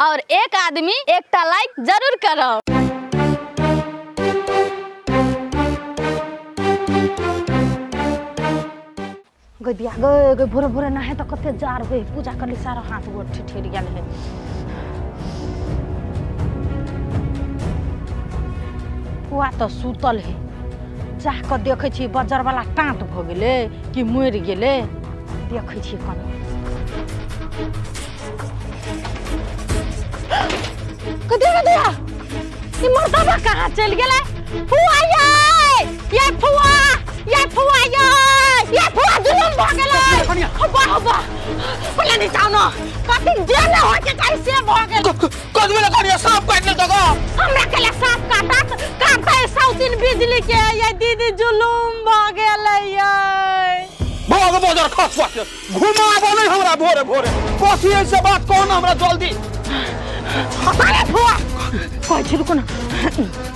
और एक आदमी एकटा लाइक जरूर करो। गदिया गए भोरे भोरे नहे तो कते जार होए पूजा करली सारा हाथ गोड़ ठिठेर गेल है। फुआ तो सुतल है, जाह के देखे छी बजर वाला टाँट भ गेले कि मरि गेले, देखे छी कनी। गदिया ई मर्दबा कहाँ चल गेले? फुआ ये फुआ ये फुआ जुलूम भ गेले। अब्बा पहले नहीं जाओ ना, कथि देर न होय के कैसे भ गेल? कद बेला करिया सांप काट ले तको हमरा केले सांप काटै सौतिन बिजली के ये दीदी जुलूम भ गेले ये। भाग बजार खसवा के घुमाबो नहीं हमरा भोरे भोरे। कथि ऐसे बात कोन हमरा जल्दी? अरे फुआ कहै छी रुको ना।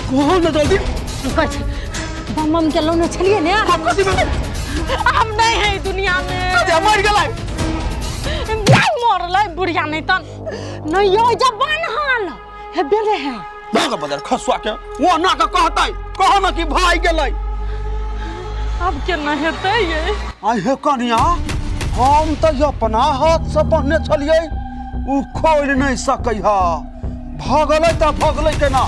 कोन जल्दी? कहै छी बम के लौने छलिए ने। कथि में हम नहीं है दुनिया में। कथि मर गेलै? ब्याह मरलै बुढ़िया नहीं तन नहीं यो जब बनहल हे बेले है। भाग बजार खसवा के वो ना का कहतै कहो ना कि भाई गेलै। अब केना हेतै ये? आई हे कनिया हम त अपना हाथ से पहने छलिए, उ खोल नहीं सकै हा। भगलै त भगलै केना,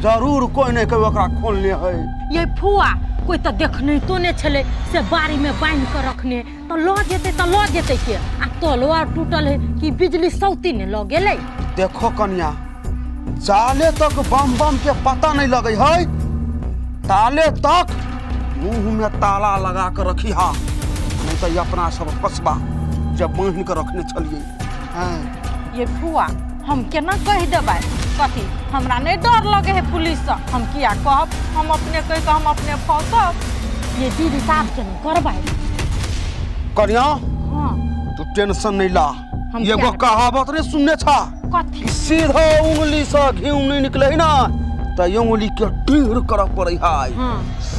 जरूर कोई नहीं कोई ओकरा खोलने है। ये फुआ कोई तो देखने तो ने छले से बारी में बांध कर रखने तो लो जेते के आ तलवार टूटल है कि बिजली सौती ने ल गेलै। देखो कन्या जाले तक बम के पता नहीं लगे है, ताले तक मुंह में ताला लगा कर रखी हा, नहीं तो अपना सब कसबा जब बांध कर रखने छलिए। ये फुआ हम केना कह देबै? कथी हमरा नहीं डर लगे है पुलिस से? हम किया कहब? हम अपने कह के हम अपने फंसब? ये दीदी साहब के नहीं करबै। कन्या हां तू टेंशन नहीं ला, एगो कहावत नहीं सुनने छा? कथी? सीधा उंगली से घी नहीं निकले है ना तो उंगली के टेढ़ कर पड़े है।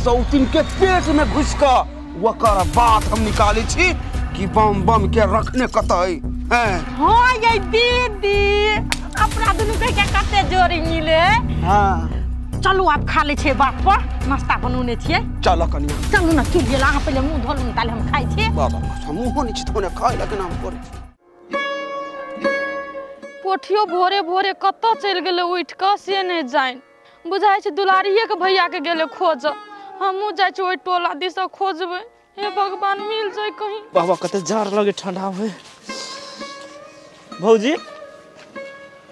सौतिन के पेट में घुस का वकर बात हम निकाली छी कि बम के रखने कतई है। हां ये दीदी अपना दुनु के कते जोड़ी मिले। हां चलू आप खा ले छे बाप पर नाश्ता बनौने छिए। चलो कनिया चलू ना चुप गेला अहाँ पहले मुंह धोलू ताले हम खाइ छी। बाबा मुंह नहीं छी तोने खाइ लगे नाम पर। पोठियो भोरे भोरे कत चल गेले उठ के से नहीं जाइन, बुझाइ छै दुलारिये के भैया के गेले खोज। हमहू जाय छी ओइ टोला दिस खोजबै, हे भगवान मिल जाय कहीं। बाबा कते जार लगे ठंडा होए। भौजी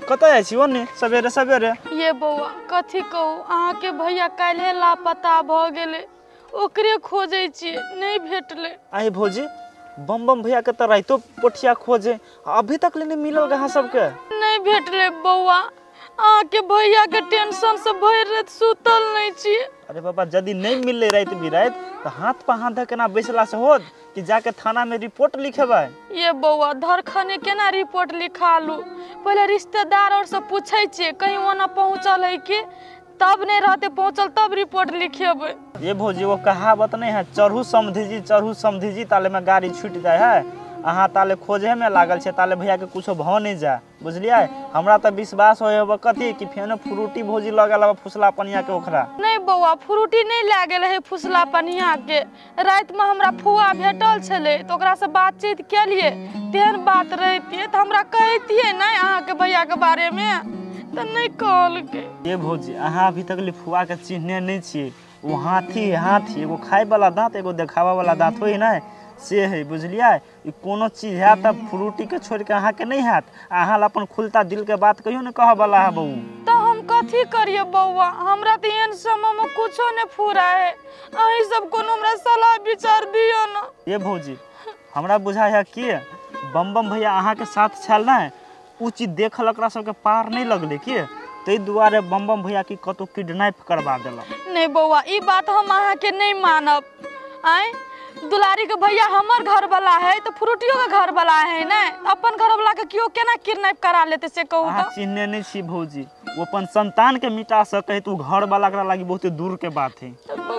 कत आइ छी ओने सवेरे सवेरे? ये बौआ कथी कहू, अहाँ के भैया काल्हे लापता भ गेले, ओकरे खोजै छी नहीं भेटले। आई भौजी बम भैया के त राइतो पोठिया खोजे, अभी तक ले नहीं मिलल गहा सबके? नहीं भेटले बौआ, अहाँ के भैया के टेंशन से भर रात सुतल नहीं छी। अरे बाबा जदी नहीं मिलले रात बिरात तो हाथ पर हाथ केना बैसला से होत कि जाके थाना में रिपोर्ट लिखेबै? ये बौआ धरखने केना रिपोर्ट लिखा लू? पहले रिश्तेदार और से पूछे छी कहीं वहां पहुंचल है कि, तब नहीं रहते पहुंचल तब रिपोर्ट लिखेबै। ये भौजी वो कहावत नहीं है चढ़ू समधी जी ताले में गाड़ी छूट जाए है। अहाँ ताले खोजे में लागल छे ताले भैया के कुछो भ नहीं जा, बुझलिए? हमरा त विश्वास होय अब कथी कि फेनो फ्रूटी भौजी लगल अब फुसला पनिया के ओखरा। नहीं बौआ फ्रूटी नहीं लागल है फुसला पनिया के, रात में हमरा फुआ भेटल छले तो ओकरा से बातचीत केलिए, तेहन बात रहती त हमरा कहतिए नहीं अहाँ के भैया के बारे में, त नहीं कहल के। ये भौजी अहाँ अभी तक ले फुआ के चिन्हने नहीं छिए, वो हाथी एगो खाए वाला दांत एगो देखावा वाला दांत होई ना से है, बुझलिए? ई कोनो चीज है तब फ्रूटी के छोड़ के अहाँ के नहीं हाथ, अहाँ अपन खुलता दिल के बात कहियो न कह वाला है बहू। तो हम कथी करिए बौआ, हमरा त एहन समय में कुछो नहीं फुरा है, अहीं सब कोनो हमरा सलाह विचार दियो ना। ये भौजी हमरा बुझाय है कि बम भैया अहाँ के साथ छल ना, उ चीज देखल एकरा सबके पार नहीं लगले कि तै दुआरे बम भैया की कतो किडनैप करवा देलक। नहीं बौआ ई बात हम अहाँ के नहीं मानब। आए दुलारी के भैया हमर घर वाला है तो फ्रूटियो के घर वाला है ना, अपन घर वाला के क्यों केना किडनैप करा लेते से कहू तो? चिन्हने नहीं छी भौजी, वो अपन संतान के मिटा सके तो घर वाला करा लगी बहुत दूर के बात है।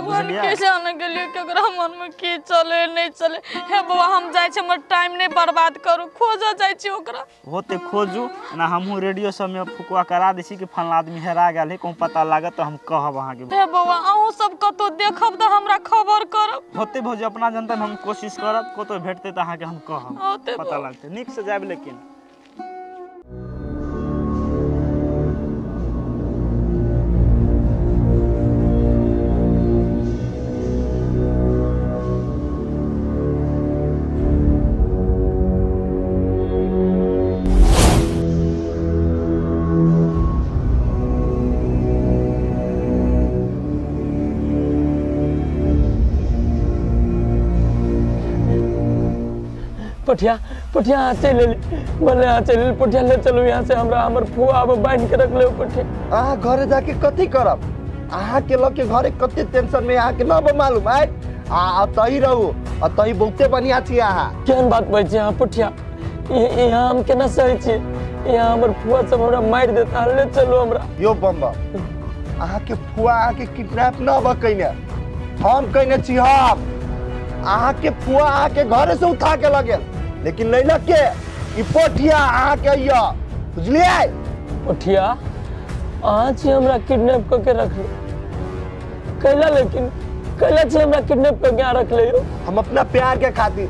भगवान के जाने के लिए केकरा मन में की चले नहीं चले। हे बाबा हम जाय छ, हमर टाइम नहीं बर्बाद करू, खोजो जाय छी ओकरा। होते खोजू ना, हमहू रेडियो सब में फुकवा करा दै छी कि फलना आदमी हेरा गेल है, कहूँ पता लागत तो हम कहब अहाँ के। हे बाबा अहूँ सब कतो देखब तो हमरा खबर करब। होते भौजी अपना जनता में हम कोशिश करब, कतो भेटते तो अहाँ के हम कहब, पता लगते निक से जाब। लेकिन पटिया पटिया चले बोले चले पटिया ले चलो यहाँ से, हमरा हमर फुआ अब बांध के रख ले पटिया। अहाँ घरे जाके कथी करब? अहाँ के लोग के घरे कते टेंशन में अहाँ के ना मालूम है। आ तही रहू, आ तही बहुते बढ़िया छी अहाँ। केहन बात कहै छी अहाँ पटिया? यहाँ हम केना सही छी? यहाँ हमर फुआ सब हमरा मार देता, ले चलो हमरा। यो बम्बा अहाँ के फुआ अहाँ के किडनैप ना ब कइने, हम कइने छी। हम अहाँ के फुआ अहाँ के घरे से उठा के लगे, लेकिन लैला के ई पोठिया अहाँ के या बुझलिए? पोठिया अहाँ छी हमरा किडनैप करके रख ले कैला, लेकिन कैला छी हमरा किडनैप करके यहाँ रख ले? हम अपना प्यार के खातिर,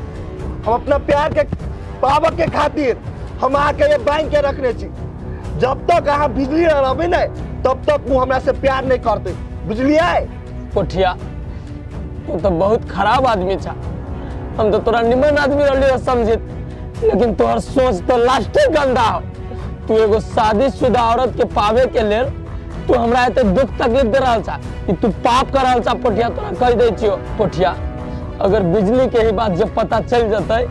हम अपना प्यार के पावर के खातिर हम अहाँ के ये बांध के रखने छी। जब तक अहाँ बिजली रहबे न तब तक वो हमरा से प्यार नहीं करते, बुझलिए? पोठिया तू तो बहुत खराब आदमी था, हम तो तोरा निमन आदमी रहली समझित, लेकिन तोहर सोच तो लास्टे गंदा हो। तू एगो शादीशुदा औरत के पावे के लेल तू हमरा एते दुख तकलीफ दे रहल छा कि तू पाप कर रहल छा। पोठिया तोरा कह दै छियो पोठिया, अगर बिजली के ही बात जब पता चल जतै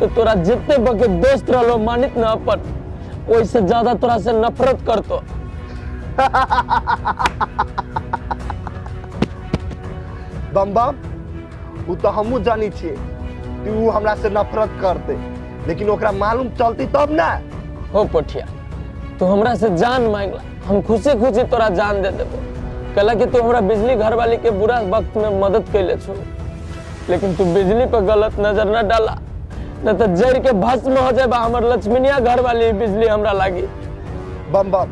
तो तोरा जितने बके दोस्त रहलो मानित न अपन, ओइसे ज्यादा तोरा से नफरत करतो। बम बम वो तो हमू जानी छिए कि वो हमरा से नफरत करते, लेकिन ओकरा मालूम चलती तब ना। हो पोठिया तू हमरा से जान मांगला, हम खुशी खुशी तोरा जान दे देबो। कहला कि तू हमरा बिजली घर वाली के बुरा वक्त में मदद कैले छो, लेकिन तू बिजली पर गलत नजर न डाला, न तो जड़ के भस्म हो जाए हमर लक्ष्मीनिया घर वाली बिजली हमरा लागी। बम बम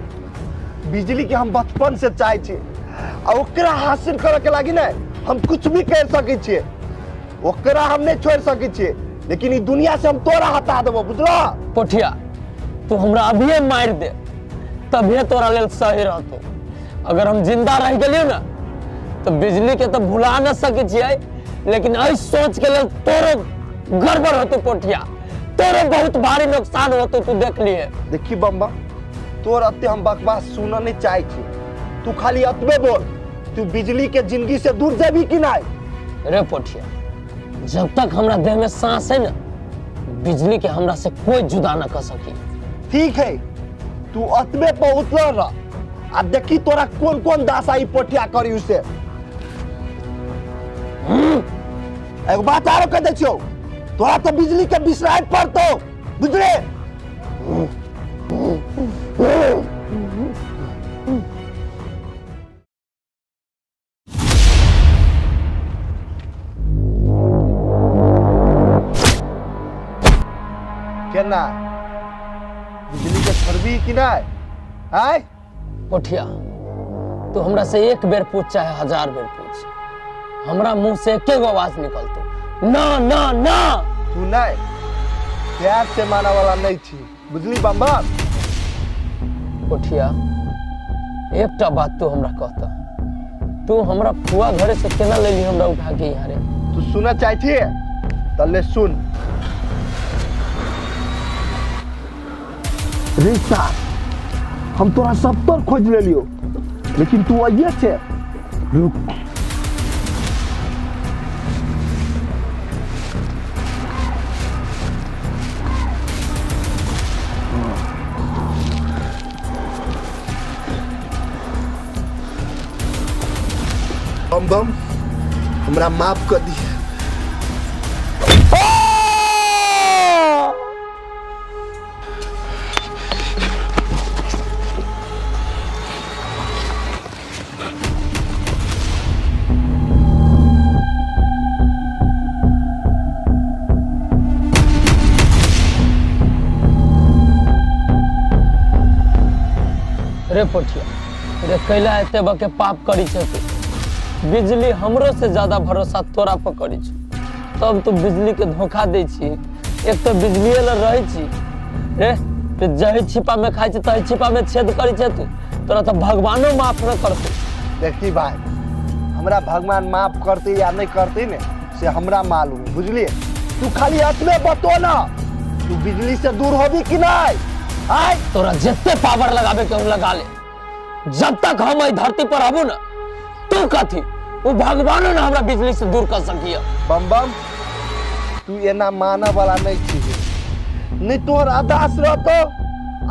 बिजली के हम बचपन से चाहे छी, और ओकरा हासिल करे के लागी ना हम कुछ भी कर सके छिए, ओकरा हम नहीं छोड़ सके छिए, लेकिन इस दुनिया से हम तोरा हटा देबो, बुझलो? पोठिया तू हमरा अभी मार दे तभी तोरा लेल सही रहतो। अगर हम जिंदा रह गेलियो ना तो बिजली के तो भुला न सके छिए, लेकिन ऐ सोच के लेल तोरो गड़बड़ होतो पोठिया, तोरो बहुत भारी नुकसान होतो, तू देख लिए। देखी बम्बा तोर अत्ते हम बकवास सुनना नहीं चाहे छी, तू खाली अतबे बोल, तू बिजली के जिंदगी से दूर जाबी कि नहीं? रे पोठिया जब तक हमरा देह में सांस है ना, बिजली के हमरा से कोई जुदा न कर सकी। ठीक है तू अतबे पर उतर रह, आ देखी तोरा कौन कौन दासाई पोठिया करी उसे। एगो बात आरो कह दे छियो, तोरा तो बिजली के बिसराय पड़तो, बुझले? केना बिजली के छरबी कि नहीं? आय पोठिया तू हमरा से एक बेर पूछ चाहे 1000 बेर पूछ, हमरा मुंह से एक आवाज निकलतो ना ना ना। तू नहीं प्यार से माना वाला नहीं छी, बुझली बम्बा? पोठिया एकटा बात तू हमरा कहता, तू हमरा फुआ घरे से केना लेली हमरा उठा के यहाँ रे? तू सुना चाहती है तले सुन। रिश्ता हम तोरा सब तर खोज ले लियो, लेकिन तू आइए छे। रुक बम बम हमरा माफ कर दी। रे पोठिया रे कैला एते बके पाप करी छ तू बिजली हमरो से ज्यादा भरोसा तोरा पर करी छ तब तू बिजली के धोखा दे छी एक तो बिजली ल रही छी रे ते जही छिपा में खाई छ तही छिपा में छेद करी छ तू तोरा तो भगवानो माफ न करते। देखी भाई हमरा भगवान माफ करते या नहीं करते ने से हमरा मालूम बुझलिए तू खाली अपने बतो ना तू बिजली से दूर होबी कि नहीं आय तोरा जितने पावर लगावे के लगा ले जब तक हम इस धरती पर रहबू ना तू कथी वो भगवानो ने हमरा बिजली से दूर कर सकिया। बम बम तू एना माना वाला नहीं छी नहीं तोर आदास रहतो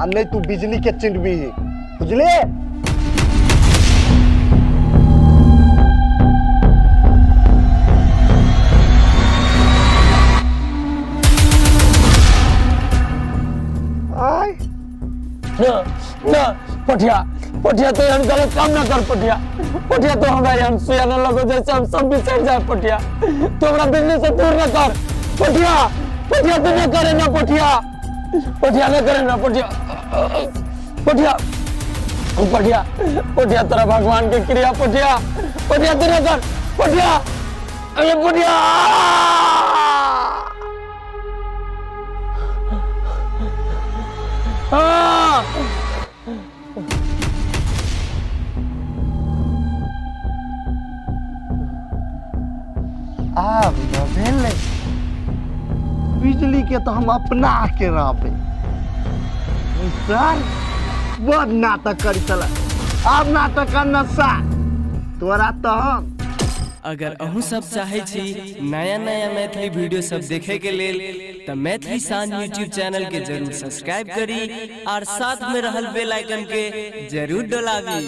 आ नहीं तू बिजली के चिंटबी बुझले। ना पटिया पटिया तो हम गलत काम ना कर पटिया पटिया तो हमरा हम सुया न लगो जैसे हम सब बिछड़ जाए पटिया तो हमरा बिजली से दूर न कर पटिया पटिया तो न करे ना पटिया पटिया न करे ना पटिया पटिया पटिया पटिया तेरा भगवान के क्रिया पटिया पटिया तो न कर पटिया अरे पटिया आब न भेले बिजली के तो हम अपना के रहबे सर बहुत नाटक करी चला अब नाटक का नशा तोरा तो हम अगर अहू सब चाहे छी नया नया मैथिली वीडियो सब देखे के लेल त मैथिली शान यूट्यूब चैनल के जरूर सब्सक्राइब करी और साथ में रहल बेल आइकन के जरूर दबावी।